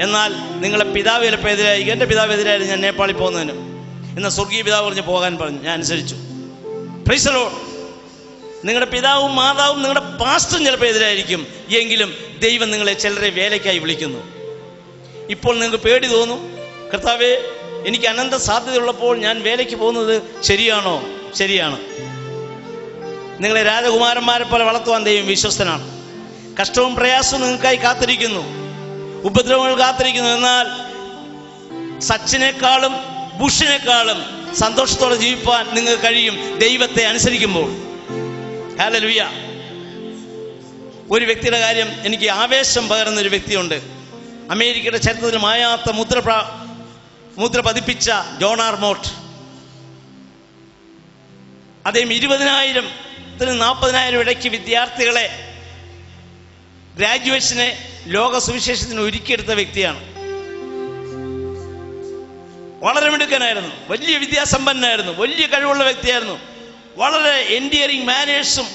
എന്നാൽ നിങ്ങളെ പിതാവ് ചിലപ്പോൾ എതിരായിരിക്കും. എൻ്റെ പിതാവ് എതിരായിരുന്നു ഞാൻ നേപ്പാളിൽ പോകുന്നതിന്. എന്നാൽ സ്വർഗീയ പിതാവ് പറഞ്ഞ് പോകാൻ പറഞ്ഞു, ഞാൻ അനുസരിച്ചു. Praise the Lord. നിങ്ങളുടെ പിതാവും മാതാവും നിങ്ങളുടെ പാസ്റ്ററും ചിലപ്പോൾ എതിരായിരിക്കും, എങ്കിലും ദൈവം നിങ്ങളെ ചിലരെ വേലയ്ക്കായി വിളിക്കുന്നു. ഇപ്പോൾ നിങ്ങൾക്ക് പേടി തോന്നും, കർത്താവേ എനിക്ക് അനന്ത സാധ്യതയുള്ളപ്പോൾ ഞാൻ വേലയ്ക്ക് പോകുന്നത് ശരിയാണോ? ശരിയാണ്. നിങ്ങളെ രാജകുമാരന്മാരെ പോലെ വളർത്തുവാൻ ദൈവം വിശ്വസ്തനാണ്. കഷ്ടവും പ്രയാസവും നിങ്ങൾക്കായി കാത്തിരിക്കുന്നു, ഉപദ്രവങ്ങൾ കാത്തിരിക്കുന്നു. എന്നാൽ സച്ചിനേക്കാളും ബുഷിനേക്കാളും സന്തോഷത്തോടെ ജീവിപ്പാൻ നിങ്ങൾക്ക് കഴിയും ദൈവത്തെ അനുസരിക്കുമ്പോൾ. ഹല്ലേലൂയ. ഒരു വ്യക്തിയുടെ കാര്യം എനിക്ക് ആവേശം പകരുന്നൊരു വ്യക്തിയുണ്ട്. അമേരിക്കയുടെ ചരിത്രത്തിൽ മായാത്ത മുദ്ര പതിപ്പിച്ച ജോൺ ആർ മോട്ട്. അദ്ദേഹം 20,000-40,000 ഇടയ്ക്ക് വിദ്യാർത്ഥികളെ ഗ്രാജുവേഷനെ ലോക സുവിശേഷത്തിന് ഒരുക്കിയെടുത്ത വ്യക്തിയാണ്. വളരെ മിടുക്കനായിരുന്നു, വലിയ വിദ്യാസമ്പന്നനായിരുന്നു, വലിയ കഴിവുള്ള വ്യക്തിയായിരുന്നു. വളരെ എൻഡിയറിങ് മാനേഴ്സും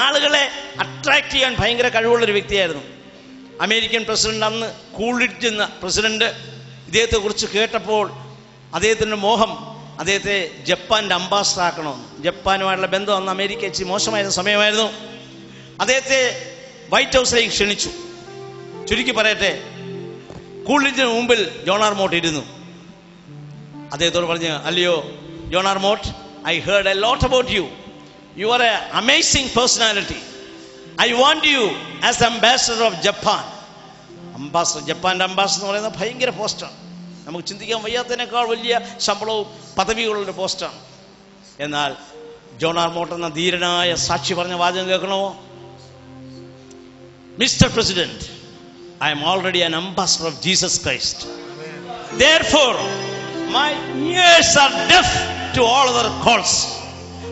ആളുകളെ അട്രാക്ട് ചെയ്യാൻ ഭയങ്കര കഴിവുള്ളൊരു വ്യക്തിയായിരുന്നു. അമേരിക്കൻ പ്രസിഡന്റ്, അന്ന് കൂൾറിഡ്ജ് എന്ന പ്രസിഡന്റ്, ഇദ്ദേഹത്തെക്കുറിച്ച് കേട്ടപ്പോൾ അദ്ദേഹത്തിൻ്റെ മോഹം അദ്ദേഹത്തെ ജപ്പാൻ്റെ അംബാസഡർ ആക്കണമെന്ന്. ജപ്പാനുമായിട്ടുള്ള ബന്ധം അന്ന് അമേരിക്ക ഇച്ചിരി മോശമായിരുന്ന സമയമായിരുന്നു. അദ്ദേഹത്തെ വൈറ്റ് ഹൗസിലേക്ക് ക്ഷണിച്ചു. ചുരുക്കി പറയട്ടെ, കൂൾറിഡ്ജിന് മുമ്പിൽ ജോൺ ആർ മോട്ട് ഇരുന്നു. അദ്ദേഹത്തോട് പറഞ്ഞു, അല്ലയോ John R Mott, I heard a lot about you. You are an amazing personality. I want you as ambassador of Japan. Ambassador, ജപ്പാൻ്റെ അംബാസഡർ എന്ന് പറയുന്നത് ഭയങ്കര പോസ്റ്റാണ്. നമുക്ക് ചിന്തിക്കാൻ വയ്യാത്തതിനേക്കാൾ വലിയ ശമ്പളവും പദവികളുള്ളൊരു പോസ്റ്റാണ്. എന്നാൽ ജോൺ ആർ മോട്ട് എന്ന ധീരനായ സാക്ഷി പറഞ്ഞ വാചകം കേൾക്കണമോ? Mr. President, I am already an ambassador of Jesus Christ. Therefore, my ears are deaf to all other calls.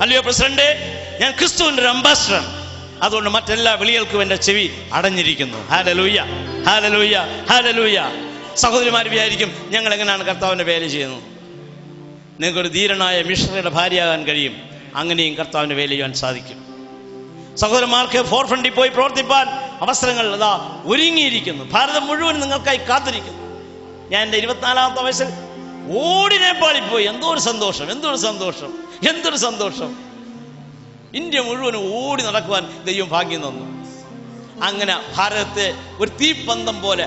അല്ലയോ പ്രസിഡന്റ്, ഞാൻ ക്രിസ്തുവിൻ്റെ ഒരു അംബാസഡർ, അതുകൊണ്ട് മറ്റെല്ലാ വിളികൾക്കും എൻ്റെ ചെവി അടഞ്ഞിരിക്കുന്നു. Hallelujah, hallelujah, hallelujah. സഹോദരിമാർ വിചാരിക്കും, ഞങ്ങൾ എങ്ങനെയാണ് കർത്താവിൻ്റെ വേല ചെയ്യുന്നത്? നിങ്ങൾക്കൊരു ധീരനായ മിഷണറിയുടെ ഭാര്യയാകാൻ കഴിയും. അങ്ങനെയും കർത്താവിൻ്റെ വേല ചെയ്യാൻ സാധിക്കും. സഹോദരന്മാർക്ക് ഫോർ ഫ്രണ്ടിൽ പോയി പ്രവർത്തിപ്പാൻ അവസരങ്ങൾ അതാ ഒരുങ്ങിയിരിക്കുന്നു. ഭാരതം മുഴുവൻ നിങ്ങൾക്കായി കാത്തിരിക്കുന്നു. ഞാൻ എൻ്റെ 24-ാമത്തെ വയസ്സിൽ ഓടി നേപ്പാളിൽ പോയി. എന്തൊരു സന്തോഷം, എന്തൊരു സന്തോഷം, എന്തൊരു സന്തോഷം. ഇന്ത്യ മുഴുവൻ ഓടി നടക്കുവാൻ ദൈവം ഭാഗ്യം തന്നു. അങ്ങനെ ഭാരതത്തെ ഒരു തീപ്പന്തം പോലെ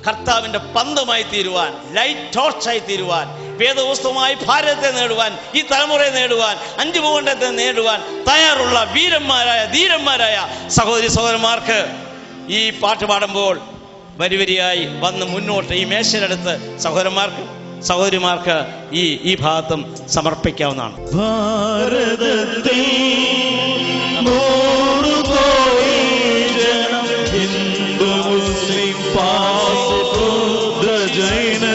കർത്താവിൻ്റെ പന്തമായി തീരുവാൻ, ലൈറ്റ് ടോർച്ചായി തീരുവാൻ, വേദപുസ്തകമായി ഭാരതത്തെ നേടുവാൻ, ഈ തലമുറയെ നേടുവാൻ, 5 ഭൂഖണ്ഡത്തെ നേടുവാൻ തയ്യാറുള്ള വീരന്മാരായ ധീരന്മാരായ സഹോദരി സഹോദരന്മാർക്ക് ഈ പാട്ട് പാടുമ്പോൾ വരിവരിയായി വന്ന് മുന്നോട്ട് ഈ മേശയിലെടുത്ത് സഹോദരിമാർക്ക് ഈ ഭാഗത്തും സമർപ്പിക്കാവുന്നതാണ്. ഭാരതത്തിൽ ഹിന്ദു മുസ്ലിം ബുദ്ധ ജൈന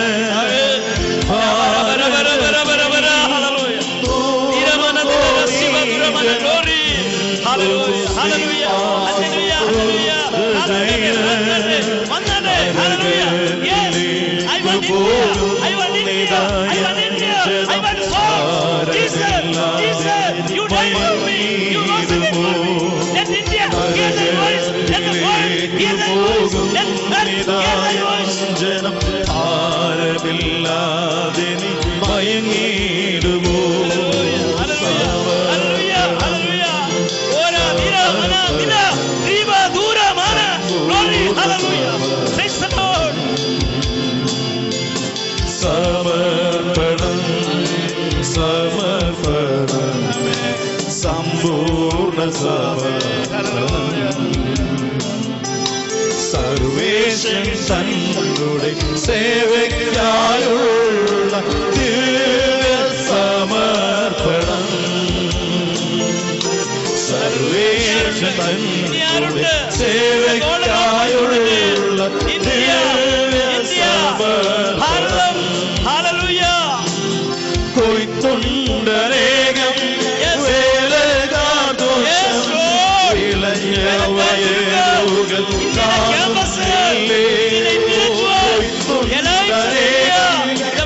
ജനം ഭാരമില്ലാതെ മയങ്ങിടുമോ? സമർപ്പണം സമർപ്പണം സമ്പൂർണ്ണ സമർപ്പണം. സർവേശൻ തങ്ങളുടെ സേവയ്ക്കായുള്ള ദിവ്യ സമർപ്പണം. സർവേശൻ തങ്ങളുടെ സേവയ്ക്കായുള്ള ദിവ്യ സമർപ്പണം. കൊയ്ത്തുണ്ടനേകം വേലകാദോഷം വിളഞ്ഞ വയലുകൾ കാണുന്നില്ലേ? കൊയ്ത്തുണ്ടനേകം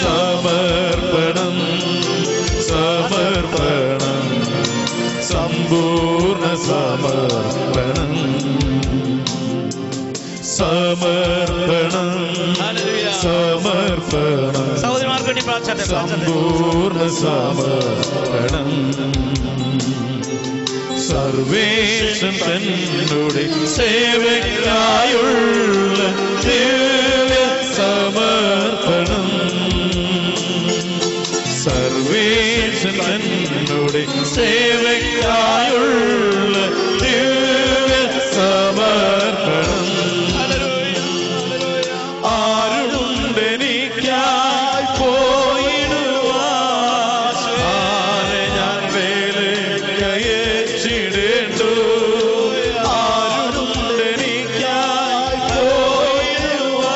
സമർപ്പണം സമർപ്പണം സമ്പൂർണ്ണ സമർപ്പണം സമർപ്പണം സമർപ്പണം സഹോദരന്മാർക്ക് വേണ്ടി പ്രാർത്ഥിച്ചോട്ടെ. സമ്പൂർണ്ണ സമർപ്പണം സർവേശൻ തന്നോടെ സേവയ്ക്കായുള്ള ദിവ്യ സമർപ്പണം സർവേശൻ തന്നോടെ സേവയ്ക്കായുള്ള ദിവ്യ സമർപ്പണം ആരുണ്ടെനിക്കായി പോയിടുവാൻ ആരെ ഞാൻ വേലയച്ചിടേണ്ടു ആരുണ്ടെനിക്കായി പോയിടുവാൻ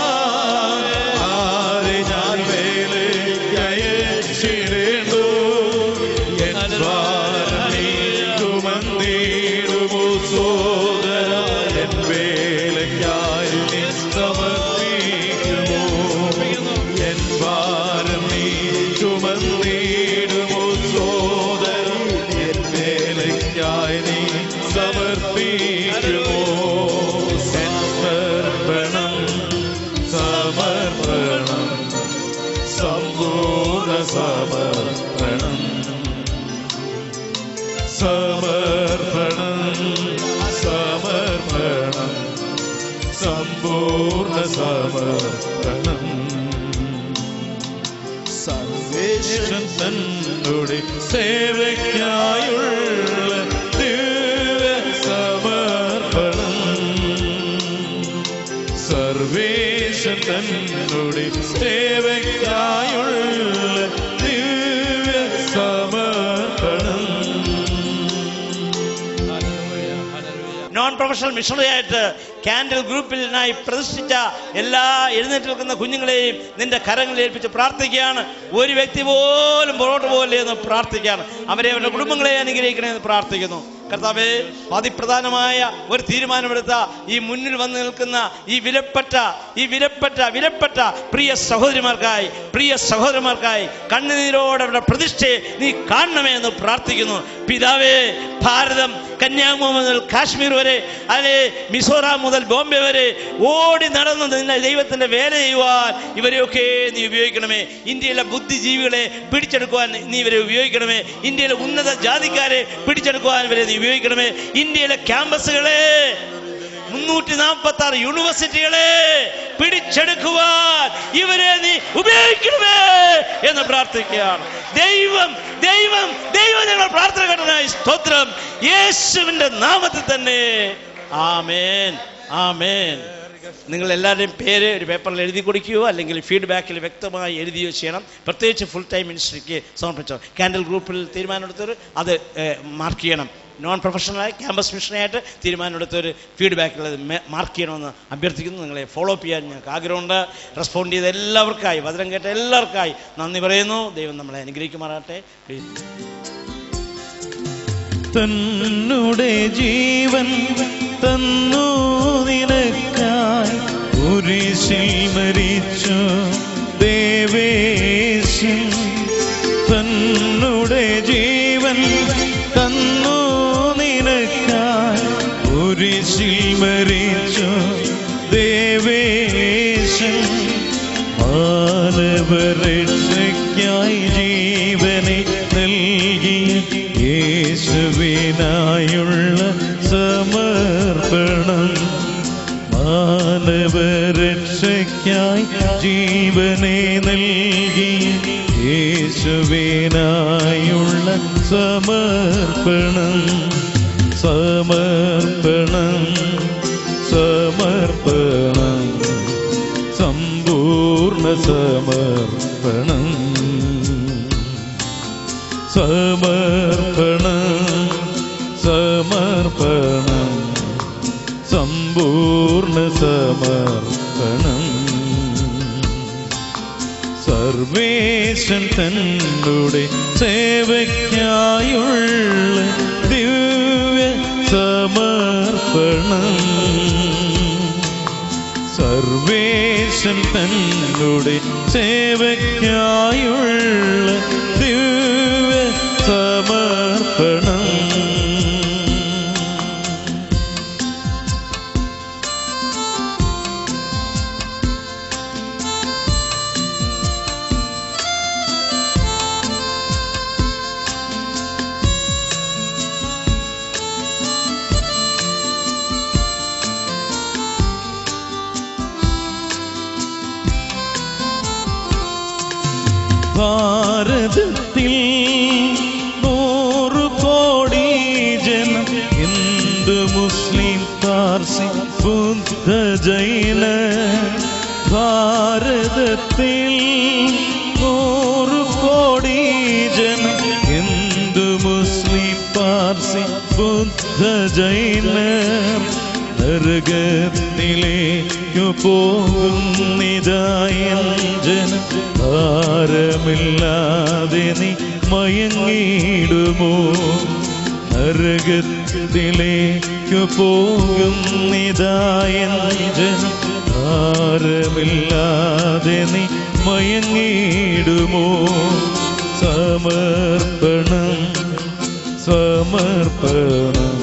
ആരെ ഞാൻ വേലയച്ചിടേണ്ടു എൻ ഭാരം നീക്കുമെന്നിടുമോ സോദര എൻ വേലയ്ക്കായി നീ സമർപ്പിക്കുമോ എൻ ഭാരം നീക്കുമെന്നിടുമോ സോദര എൻ വേലയ്ക്കായി നീ സമർപ്പിക്കുമോ സമർപ്പണം സമർപ്പണം സമ്പൂർണ്ണ സമർപ്പണം സമർപ്പണം സമർപ്പണം സമ്പൂർണ്ണ സമർപ്പണം സർവേശൻ തന്നോടെ സേവയ്ക്കായുള്ള ദിവ്യ സമർപ്പണം സർവേശൻ തന്നോടെ സേവയ്ക്കായുള്ള ദിവ്യ സമർപ്പണം നോൺ പ്രൊഫഷണൽ മിഷണറി ആയിട്ട് കാൻഡിൽ ഗ്രൂപ്പിനായി പ്രതിഷ്ഠിച്ച എല്ലാ എഴുന്നേറ്റ് നിൽക്കുന്ന കുഞ്ഞുങ്ങളെയും നിന്റെ കരങ്ങളിൽ ഏൽപ്പിച്ച് പ്രാർത്ഥിക്കുകയാണ്. ഒരു വ്യക്തി പോലും പുറകോട്ട് പോകില്ലേ എന്ന് പ്രാർത്ഥിക്കുകയാണ്. അവരെ അവരുടെ കുടുംബങ്ങളെ അനുഗ്രഹിക്കണമെന്ന് പ്രാർത്ഥിക്കുന്നു. കർത്താവേ, അതിപ്രധാനമായ ഒരു തീരുമാനമെടുത്ത ഈ മുന്നിൽ വന്ന് നിൽക്കുന്ന ഈ വിലപ്പെട്ട പ്രിയ സഹോദരന്മാർക്കായി കണ്ണുനീരോടെ അവരുടെ പ്രതിഷ്ഠയെ നീ കാണണമേ എന്ന് പ്രാർത്ഥിക്കുന്നു. പിതാവേ, ഭാരതം കന്യാകുമാരി മുതൽ കാശ്മീർ വരെ, അല്ലെ മിസോറാം മുതൽ ബോംബെ വരെ ഓടി നടന്ന് നിന്നെ ദൈവത്തിന്റെ വേല ചെയ്യുവാൻ ഇവരെയൊക്കെ നീ ഉപയോഗിക്കണമേ. ഇന്ത്യയിലെ ബുദ്ധിജീവികളെ പിടിച്ചെടുക്കുവാൻ നീ ഇവരെ ഉപയോഗിക്കണമേ. ഇന്ത്യയിലെ ഉന്നത ജാതിക്കാരെ പിടിച്ചെടുക്കുവാൻ ഇവരെ നീ ഉപയോഗിക്കണമേ. ഇന്ത്യയിലെ ക്യാമ്പസുകളെ 346 യൂണിവേഴ്സിറ്റികളെ പിടിച്ചെടുക്കുവാൻ ഇവരെ നീ ഉപയോഗിക്കണമേ എന്ന് പ്രാർത്ഥിക്കുകയാണ്. ദൈവം ഞങ്ങൾ പ്രാർത്ഥന കേട്ടതിനായി സ്തോത്രം. യേശുവിന്റെ നാമത്തിൽ തന്നെ ആമേൻ ആമേൻ. നിങ്ങൾ എല്ലാവരുടെയും പേര് ഒരു പേപ്പറിൽ എഴുതി കൊടുക്കുകയോ അല്ലെങ്കിൽ ഫീഡ്ബാക്കിൽ വ്യക്തമായി എഴുതുകയോ ചെയ്യണം. പ്രത്യേകിച്ച് ഫുൾ ടൈം മിനിസ്ട്രിക്ക് സമർപ്പിച്ചോ. കാൻഡിൽ ഗ്രൂപ്പിൽ തീരുമാനമെടുത്തവർ അത് മാർക്ക് ചെയ്യണം. നോൺ പ്രൊഫഷണലായി ക്യാമ്പസ് മിഷനായിട്ട് തീരുമാനമെടുത്തൊരു ഫീഡ്ബാക്കിൽ അത് മാർക്ക് ചെയ്യണമെന്ന് അഭ്യർത്ഥിക്കുന്നു. നിങ്ങളെ ഫോളോ അപ്പ് ചെയ്യാൻ ഞങ്ങൾക്ക് ആഗ്രഹമുണ്ട്. റെസ്പോണ്ട് ചെയ്ത എല്ലാവർക്കായി, വചനം കേട്ട എല്ലാവർക്കായി നന്ദി പറയുന്നു. ദൈവം നമ്മളെ അനുഗ്രഹിക്കുമാറാട്ടെ. തന്നുടെ ജീവൻ തന്നു നിനക്കായി കുരിശിൽ മരിച്ചു ദേവേശൻ. തന്നുടെ ജീവൻ തന്നു നിനക്കായി കുരിശിൽ മരിച്ചു ദേവേശൻ. മാനവരക്ഷയ്ക്കായി ജീവനെ നൽകിയ യേശുവിനായുള്ള സമർപ്പണം. മാനവരക്ഷയ്ക്കായി ജീവനെ നൽകിയ യേശുവിനായുള്ള സമർപ്പണം. സമർപ്പണം സമർപ്പണം സമ്പൂർണ്ണ സമർപ്പണം. സമർപ്പണം സമർപ്പണം സമ്പൂർണ്ണ സമർപ്പണം. സർവേശൻ തന്നുടെ സേവയ്ക്കായുള്ള ദിവ്യ സമർപ്പണം. സർവേശൻ തന്നുടെ സേവയ്ക്കായുള്ള ദിവ്യ സമർപ്പണം. ഭാരതത്തിൽ 100 കോടി ജനം, ഹിന്ദു മുസ്ലിം പാർസി ബുദ്ധ ജൈന. ഭാരതത്തിൽ 100 കോടി ജനം, ഹിന്ദു മുസ്ലിം പാർസി ബുദ്ധ ജൈന. നരകത്തിലേക്കു പോകുന്നിതായൻ ജനം, ഭാരമില്ലാതെ നീ മയങ്ങിടുമോ? നരകത്തിലേക്കു പോകുന്നിതായൻ ജനം, ഭാരമില്ലാതെ നീ മയങ്ങിടുമോ? സമർപ്പണം സമർപ്പണം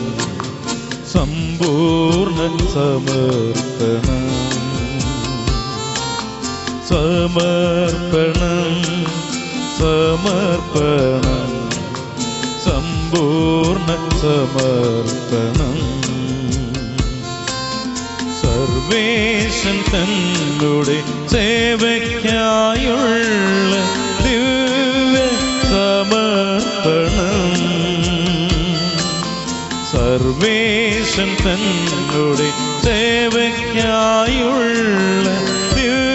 സമ്പൂർണ്ണ സമർപ്പണം. സമർപ്പണം സമർപ്പണം സമ്പൂർണ്ണ സമർപ്പണം. സർവേശൻ തന്നുടെ സേവയ്ക്കായുള്ള ദിവ്യ സമർപ്പണം. സർവേശൻ തന്നുടെ സേവയ്ക്കായുള്ള ദിവ്യ